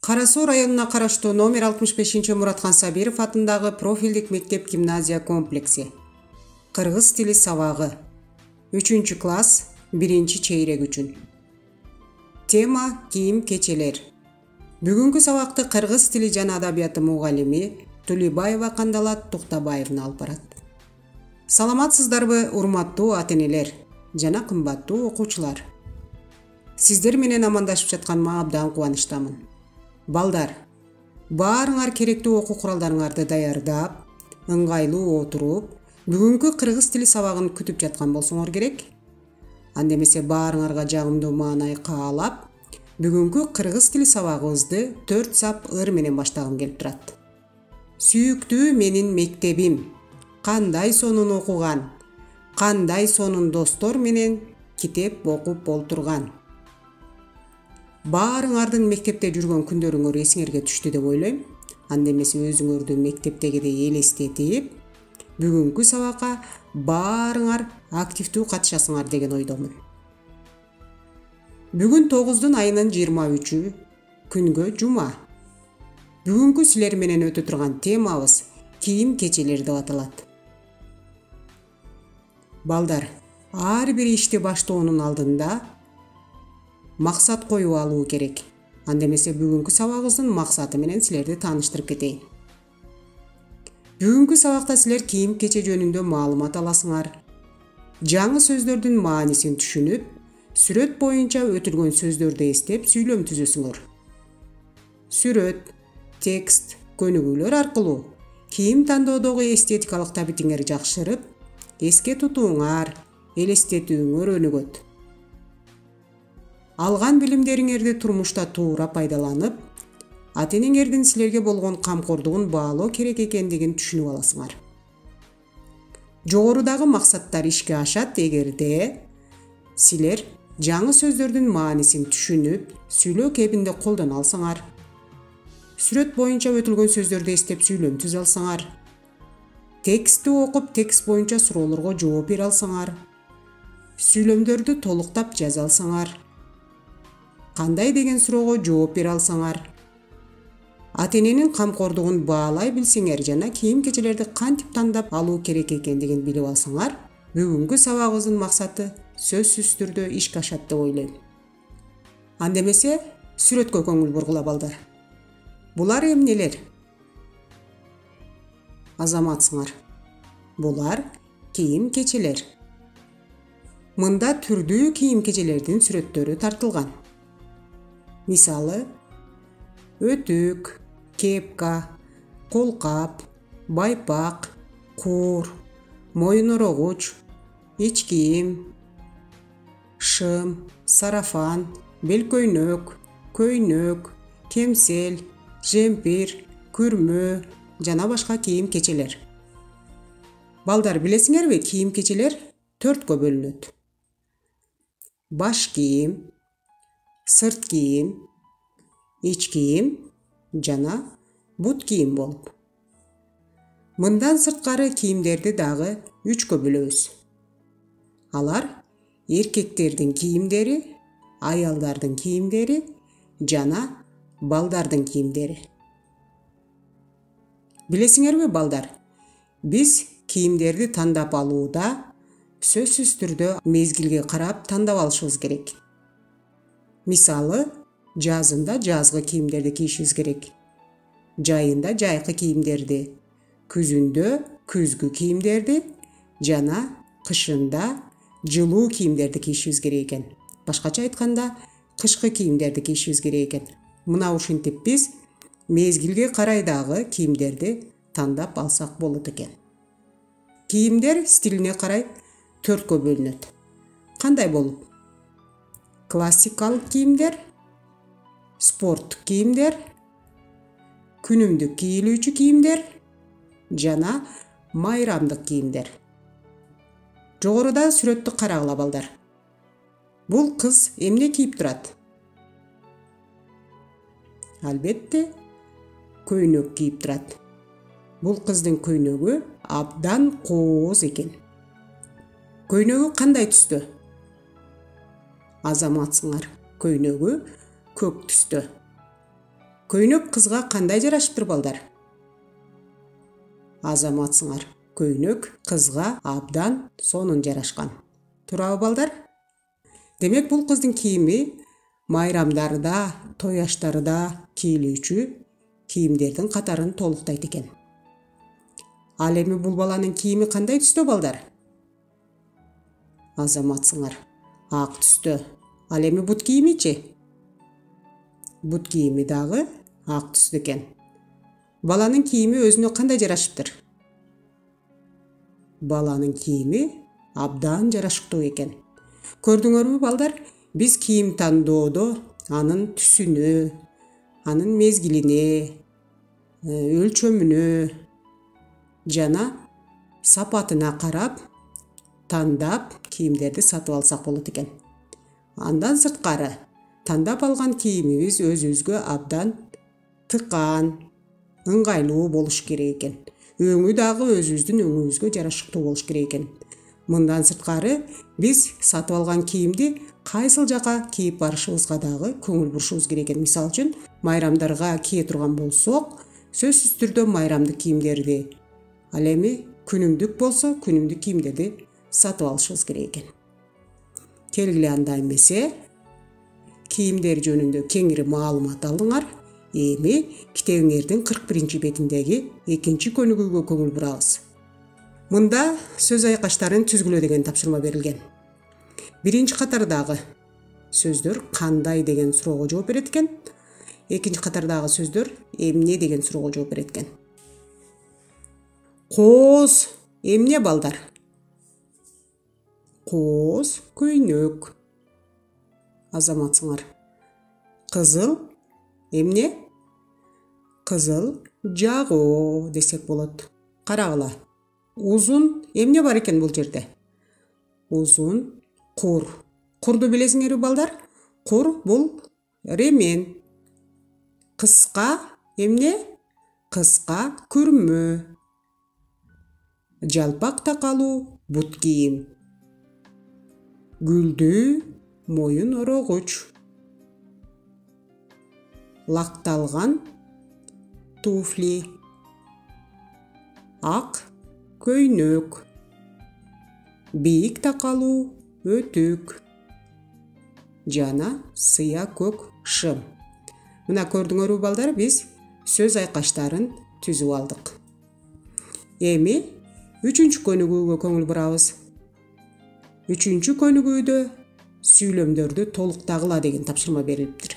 Кара Суу районуна караштуу номер 65 Муратхан Сабиров атындагы профилдик мектеп гимназия комплекси. Кыргыз тили сабагы. 3-класс, 1-чейрек үчүн. Тема кийим кечелер. Бүгүнкү сабакты кыргыз тили жана адабияты мугалими Тулибаева Кандалат Туктабаевна алып барат. Саламатсыздарбы, урматтуу ата-энелер жана кымбаттуу окуучулар. Сиздер менен амандашып жатканыма абдан кубанычтамын. Балдар, баарыңар керектүү окуу куралдарыңарды даярдап, ыңгайлуу отуруп, бүгүнкү кыргыз тили сабагын күтүп жаткан болсоңор керек. Анда эмесе баарыңарга жагымдуу маанай каалап, бүгүнкү кыргыз тили сабагыбызды 4 сап ыр менен баштагым келип турат. Сүйүктүү менин мектебим, кандай сонун окуган, кандай сонун достор менен китеп окуп олтурган. Баарыңардын мектепте жүргөн күндөрүңөр эсиңерге түштү деп ойлойм. Анда эмесе өзүңөрдү мектептегидей элестетип, бүгүнкү сабакка баарыңар активдүү катышасыңар деген ойдомун. Бүгүн 9 айынын 23-ü, күнгө жума. Бүгүнкү силер менен өтө турган темабыз кийим кечелер деп аталат. Балдар, ар бир ишти баштоонун алдында максат коюп алуу керек. Анда эмесе бүгүнкү сабагыбыздын максаты менен силерди тааныштырып кетейин. Бүгүнкү сабакта силер кийим кече жөнүндө маалымат аласыңар. Жаңы сөздөрдүн маанисин түшүнүп, сүрөт боюнча өтүлгөн сөздөрдү эстеп сүйлөм түзөсүңөр. Сүрөт, текст, көнүгүүлөр аркылуу кийим тандоодогу эстетикалык табитиңер жакшырып, эске тутууңар, элестетүүңөр өнүгөт. Алган билимдериңерди турмушта туура пайдаланып, ата-энеңердин силерге болгон камкордугун баалоо керек экендигин түшүнүп аласыңар. Жогорудагы максаттар ишке ашат эгерде силер жаңы сөздөрдүн маанисин түшүнүп, сүйлөө кебинде колдоно алсаңар. Сүрөт боюнча өтүлгөн сөздөрдү эстеп сүйлөм түзө алсаңар. Текстти окуп, текст боюнча суроолорго жооп бере алсаңар. Сүйлөмдөрдү толуктап жаза алсаңар. Кандай деген суроого жооп бере алсаңар. Ата-эненин камкордугун баалай билсеңер жана кийим кечелерди кантип тандап алуу керек экендигин билип алсаңар, бүгүнкү сабагыбыздын максаты сөзсүз түрдө ишке ашат деп ойлойм. Анда эмесе сүрөткө көңүл бургула балдар. Булар эмнелер? Азаматсыңар. Булар кийим кечелер. Мында түрдүү кийим кечелердин сүрөттөрү тартылган. Мисалы, өтүк, кепка, колкап, байпак, куур, моюн орогуч, ич кийим, шым, сарафан, бел көйнөк, көйнөк, кемсел, жемпир, күрмө жана башка кийим кечелер. Балдар, билесиңерби, кийим кечелер 4кө бөлүнөт. Баш кийим, сырт кийим, ич кийим жана бут кийим болуп. Мындан сырткары кийимдерди дагы 3кө бөлөбүз. Алар эркектердин кийимдери, аялдардын кийимдери жана балдардын кийимдери. Билесиңерби балдар, биз кийимдерди тандап алууда сөзсүз түрдө мезгилге карап тандап алышыбыз керек. Мисалы, жазында жазгы кийимдерди кийишибиз керек. Жайында жайкы кийимдерди, күзүндө күзгү кийимдерди жана кышында жылуу кийимдерди кийишибиз керек экен. Башкача айтканда, кышкы кийимдерди кийишибиз керек экен. Мына ушинтип биз мезгилге карай дагы кийимдерди тандап алсак болот экен. Кийимдер стилине карай 4кө бөлүнөт. Кандай болуп? Классикалык кийимдер, спорттук кийимдер, күнүмдүк кийилүүчү кийимдер жана майрамдык кийимдер. Жогоруда сүрөттү карагыла балдар. Бул кыз эмне кийип турат? Албетте, көйнөк кийип турат. Бул кыздын көйнөгү абдан кооз экен. Көйнөгү кандай түстө? Азаматсыңар. Көйнөгү көк түстө. Көйнөк кызга кандай жарашыптыр балдар? Азаматсыңар. Көйнөк кызга абдан сонун жарашкан. Туурабы балдар? Демек бул кыздын кийими майрамдарда, той аштарда кийилүүчү кийимдердин катарын толуктайт экен. Ал эми бул баланын кийими кандай түстө балдар? Азаматсыңар. Ак түстө. Ал эми бут кийимичи? Бут кийими дагы ак түстө экен. Баланын кийими өзүнө кандай жарашыптыр? Баланын кийими абдан жарашыктуу экен. Көрдүңөрбү балдар? Биз кийим тандоодо анын түсүнө, анын мезгилине, өлчөмүнө жана сапатына карап тандап кийимдерди сатып алсак болот экен. Андан сырткары тандап алган кийимибиз өзүбүзгө абдан тыккан, ыңгайлуу болуш керек экен. Өңү дагы өзүбүздүн өңүбүзгө жарашыктуу болуш керек экен. Мындан сырткары биз сатып алган кийимди кайсыл жака кийип барышыбызга дагы көңүл бурушубуз керек экен. Мисалы үчүн, майрамдарга кие турган болсок, сөзсүз түрдө майрамдык кийимдерди, ал эми күнүмдүк болсо, күнүмдүк кийимдерди сатып алышыбыз керек экен. Келгиле анда эмесе, кийимдер жөнүндө кеңири маалымат алдыңар. Эми китебиңердин 41 бетиндеги 2 көнүгүүгө көңүл бурабыз. Мында сөз айкаштарын түзгүлө деген тапшырма берилген. Биринчи катардагы сөздөр кандай деген суроого жооп берет экен. Экинчи катардагы сөздөр эмне деген суроого жооп берет экен. Кооз эмне балдар? Кооз көйнөк. Азаматсыңар. Кызыл эмне? Кызыл жагоо десек болот. Карагыла. Узун эмне бар экен бул жерде? Узун кур. Курду билесиңерби балдар? Кур бул ремен. Кыска эмне? Кыска күрмө. Жалпак такалуу бут кийим. Гүлдүү моюн орогуч. Лакталган туфли. Ак көйнөк. Бийик такалуу өтүк. Жана сыя көк шым. Мына көрдүңөрбү балдар, биз сөз айкаштарын түзүп алдык. Эми 3 көнүгүүгө көңүл бурабыз. 3 көнүгүүдө сүйлөмдөрдү толуктагыла деген тапшырма берилиптир.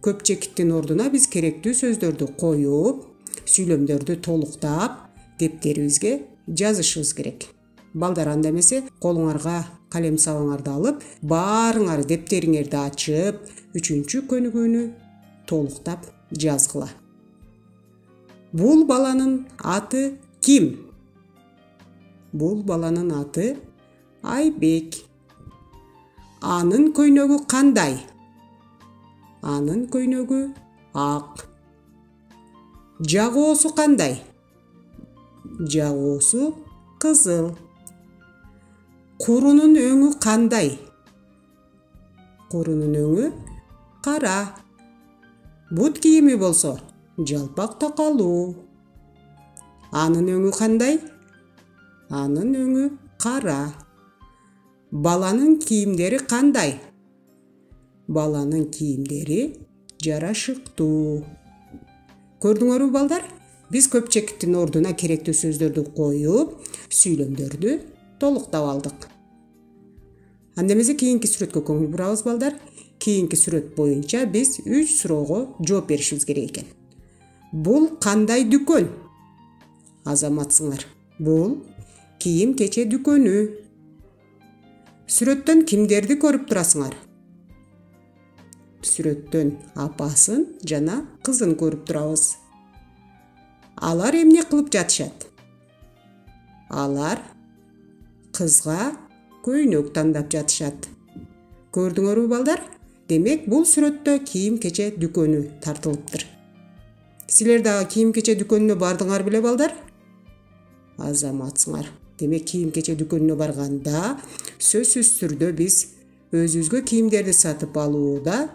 Көп чекиттин ордуна биз керектүү сөздөрдү коюп, сүйлөмдөрдү толуктап, дептерибизге жазышыбыз керек. Балдар, анда эмесе колуңарга калем сабаңарды алып, баарыңар дептериңерди ачып, 3 көнүгүүнү толуктап жазгыла. Бул баланын аты ким? Бул баланын аты Айбек. Анын көйнөгү кандай? Анын көйнөгү ак. Жагоосу кандай? Жагоосу кызыл. Курунун өңү кандай? Курунун өңү кара. Бут кийими болсо жалпак такалуу. Анын өңү кандай? Анын өңү кара. Баланын кийимдери кандай? Баланын кийимдери жарашыктуу. Көрдүңөрбү балдар? Биз көп чекиттин ордуна керектүү сөздөрдү коюп, сүйлөмдөрдү толуктап алдык. Анда эмесе кийинки сүрөткө көңүл бурабыз балдар. Кийинки сүрөт боюнча биз 3 суроого жооп беришибиз керек экен. Бул кандай дүкөн? Азаматсыңар. Бул кийим кече дүкөнү. Сүрөттөн кимдерди көрүп турасыңар? Сүрөттөн апасын жана кызын көрүп турабыз. Алар эмне кылып жатышат? Алар кызга көйнөк тандап жатышат. Көрдүңөрбү балдар? Демек бул сүрөттө кийим кече дүкөнү тартылыптыр. Силер дагы кийим кече дүкөнүнө бардыңар беле балдар? Азаматсыңар. Демек кийим кече дүкөнүнө барганда сөзсүз түрдө биз өзүбүзгө кийимдерди сатып алууда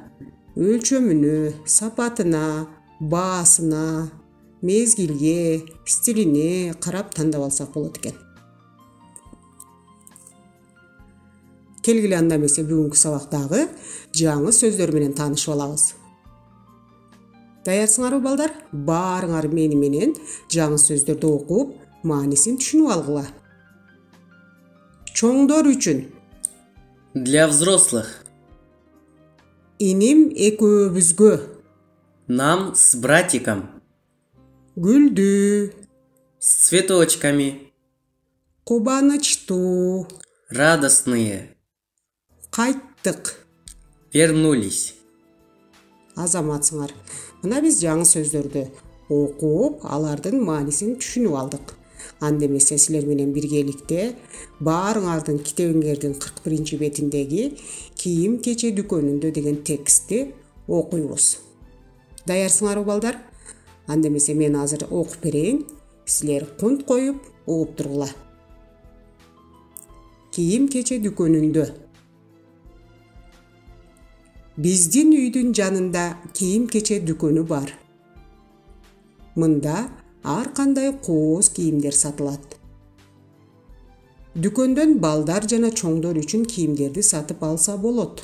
өлчөмүнө, сапатына, баасына, мезгилге, стилине карап тандап алсак болот экен. Келгиле анда эмесе бүгүнкү сабактагы жаңы сөздөр менен таанышып алабыз. Даярсыңарбы балдар? Баарыңар мени менен жаңы сөздөрдү окуп, маанисин түшүнүп алгыла. Чоңдор үчүн. Для взрослых. Иним экөөбүзгө. Нам с братиком. Гүлдүү. С цветочками. Кубанычтуу. Радостные. Кайттык. Вернулись. Азаматсыңар. Мына биз жаңы сөздөрдү окуп, алардын маанисин түшүнүп алдык. Анда эмесе силер менен биргеликте баарыңардын китебиңердин 41 бетиндеги кийим кече дүкөнүндө деген текстти окуйбуз. Даярсыңарбы балдар? Анда эмесе мен азыр окуп берейин. Силер кунт коюп угуп тургула. Кийим кече дүкөнүндө. Биздин үйдүн жанында кийим кече дүкөнү бар. Мында ар кандай кооз кийимдер сатылат. Дүкөндөн балдар жана чоңдор үчүн кийимдерди сатып алса болот.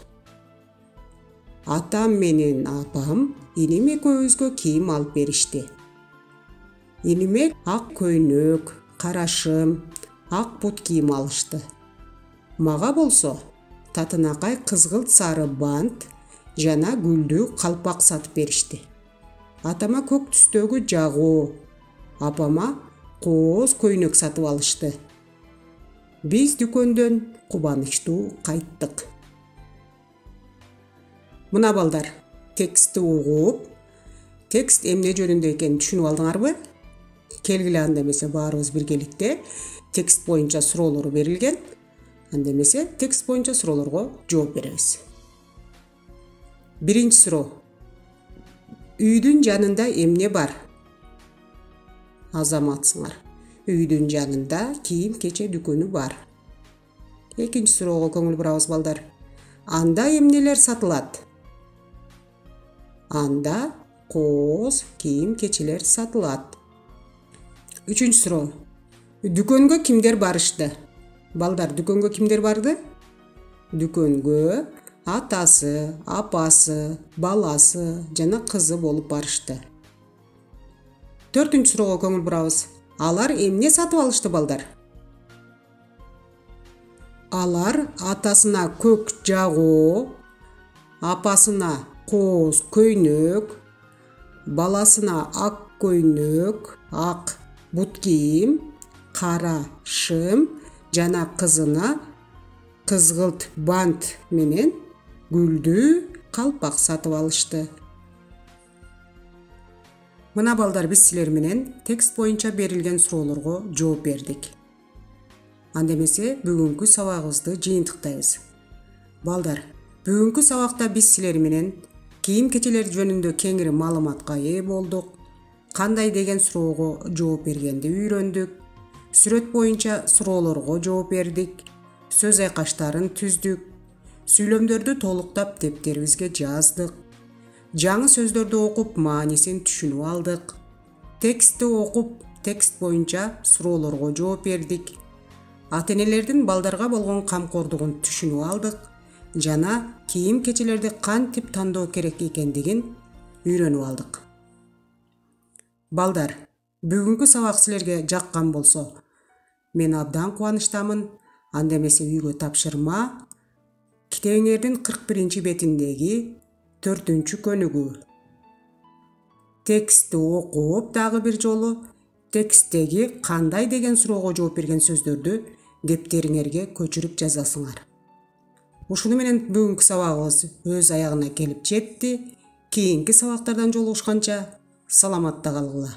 Атам менен апам иним экөөбүзгө кийим алып беришти. Иниме ак көйнөк, кара шым, ак бут кийим алышты. Мага болсо татынакай кызгылт сары бант жана гүлдүү калпак сатып беришти. Атама көк түстөгү жагуу, апама кооз көйнөк сатып алышты. Биз дүкөндөн кубанычтуу кайттык. Мына балдар, текстти угуп, текст эмне жөнүндө экенин түшүнүп алдыңарбы? Келгиле анда эмесе баарыбыз биргеликте текст боюнча суроолор берилген. Анда эмесе текст боюнча суроолорго жооп беребиз. Биринчи суроо. Үйдүн жанында эмне бар? Азаматсыңар. Үйдүн жанында кийим кече дүкөнү бар. Экинчи суроого көңүл бурабыз балдар. Анда эмнелер сатылат? Анда кооз кийим кечелер сатылат. Үчүнчү суроо. Дүкөнгө кимдер барышты? Балдар, дүкөнгө кимдер барды? Дүкөнгө атасы, апасы, баласы жана кызы болуп барышты. Төртүнчү суроого көңүл бурабыз. Алар эмне сатып алышты балдар? Алар атасына көк жагуу, апасына кооз көйнөк, баласына ак көйнөк, ак бут кийим, кара шым жана кызына кызгылт бант менен гүлдүү калпак сатып алышты. Мына балдар, биз силер менен текст боюнча берилген суроолорго жооп бердик. Анда эмесе бүгүнкү сабагыбызды жыйынтыктайбыз. Балдар, бүгүнкү сабакта биз силер менен кийим кечелер жөнүндө кеңири маалыматка ээ болдук. Кандай деген суроого жооп бергенди үйрөндүк. Сүрөт боюнча суроолорго жооп бердик. Сөз айкаштарын түздүк. Сүйлөмдөрдү толуктап дептерибизге жаздык. Жаңы сөздөрдү окуп, маанисин түшүнүп алдык. Текстти окуп, текст боюнча суроолорго жооп бердик. Ата-энелердин балдарга болгон камкордугун түшүнүп алдык жана кийим кечелерди кантип тандоо керек экендигин үйрөнүп алдык. Балдар, бүгүнкү сабак силерге жаккан болсо, мен абдан кубанычтамын. Анда эмесе үйгө тапшырма китебиңердин 41 бетиндеги 4-көнүгү. Текстти окуп дагы бир жолу тексттеги кандай деген суроого жооп берген сөздөрдү дептериңерге көчүрүп жазасыңар. Ушуну менен бүгүнкү сабагыбыз өз аягына келип жетти. Кийинки сабактардан жолугушканча саламатта калгыла.